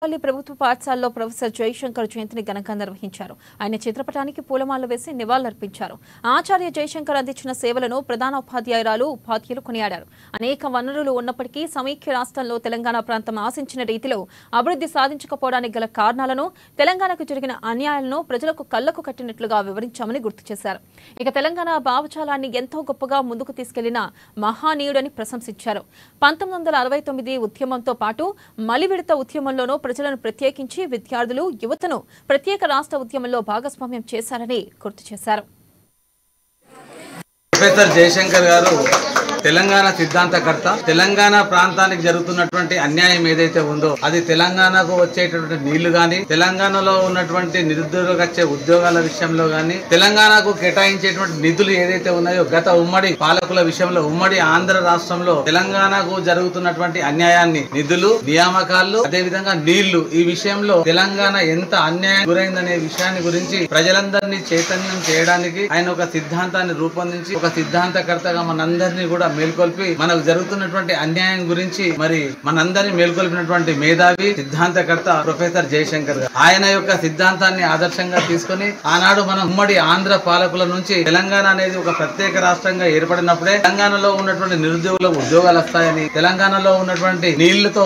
పల్లి ప్రభుత్వ పాఠశాలలో ప్రొఫెసర్ జయశంకర్ జయంతిని ఘనంగా నిర్వహించారు. ఆయన చిత్రపటానికి పూలమాలలు వేసి నివాళులర్పించారు. ఆచార్య జయశంకర్ అందించిన సేవలను ప్రధాన ఉపాధ్యాయురాలు, ఉపాధ్యాయులు కొనియాడారు. అనేక వనరులు ఉన్నప్పటికీ సమైక్య రాష్ట్రంలో తెలంగాణ ప్రాంతం ఆశించిన రీతిలో అభివృద్ధి సాధించకపోవడానికి గల కారణాలను, తెలంగాణకు జరిగిన అన్యాయాలను ప్రజలకు కళ్లకు కట్టినట్లుగా వివరించామని గుర్తు చేశారు. ఇక తెలంగాణ భావజాలాన్ని ఎంతో గొప్పగా ముందుకు తీసుకెళ్లిన మహానీయుడని ప్రశంసించారు. 1969 ఉద్యమంతో పాటు మలివిడత ఉద్యమంలోనూ ప్రజలను ప్రత్యేకించి విద్యార్థులు, యువతను ప్రత్యేక రాష్ట్ర ఉద్యమంలో భాగస్వామ్యం చేశారని గుర్తు చేశారు. ప్రొఫెసర్ జయశంకర్ గారు తెలంగాణ సిద్ధాంతకర్త. తెలంగాణ ప్రాంతానికి జరుగుతున్నటువంటి అన్యాయం ఏదైతే ఉందో అది తెలంగాణకు వచ్చేటటువంటి నీళ్లు గాని, తెలంగాణలో ఉన్నటువంటి నిరుద్యోగులకు వచ్చే ఉద్యోగాల విషయంలో గాని, తెలంగాణకు కేటాయించేటువంటి నిధులు ఏదైతే ఉన్నాయో గత ఉమ్మడి పాలకుల విషయంలో, ఉమ్మడి ఆంధ్ర రాష్ట్రంలో తెలంగాణకు జరుగుతున్నటువంటి అన్యాయాన్ని, నిధులు, నియామకాలు, అదేవిధంగా నీళ్లు, ఈ విషయంలో తెలంగాణ ఎంత అన్యాయం గురైందనే విషయాన్ని గురించి ప్రజలందరినీ చైతన్యం చేయడానికి ఆయన ఒక సిద్ధాంతాన్ని రూపొందించి ఒక సిద్ధాంతకర్తగా మనందరినీ కూడా మేల్కొల్పి మనకు జరుగుతున్నటువంటి అన్యాయం గురించి మరి మనందరినీ మేల్కొల్పినటువంటి మేధావి, సిద్ధాంతకర్త ప్రొఫెసర్ జయశంకర్ గారు. ఆయన యొక్క సిద్ధాంతాన్ని ఆదర్శంగా తీసుకుని ఆనాడు మనం ఉమ్మడి ఆంధ్ర పాలకుల నుంచి తెలంగాణ అనేది ఒక ప్రత్యేక రాష్ట్రంగా ఏర్పడినప్పుడే తెలంగాణలో ఉన్నటువంటి నిరుద్యోగులకు ఉద్యోగాలు వస్తాయని, తెలంగాణలో ఉన్నటువంటి నీళ్లతో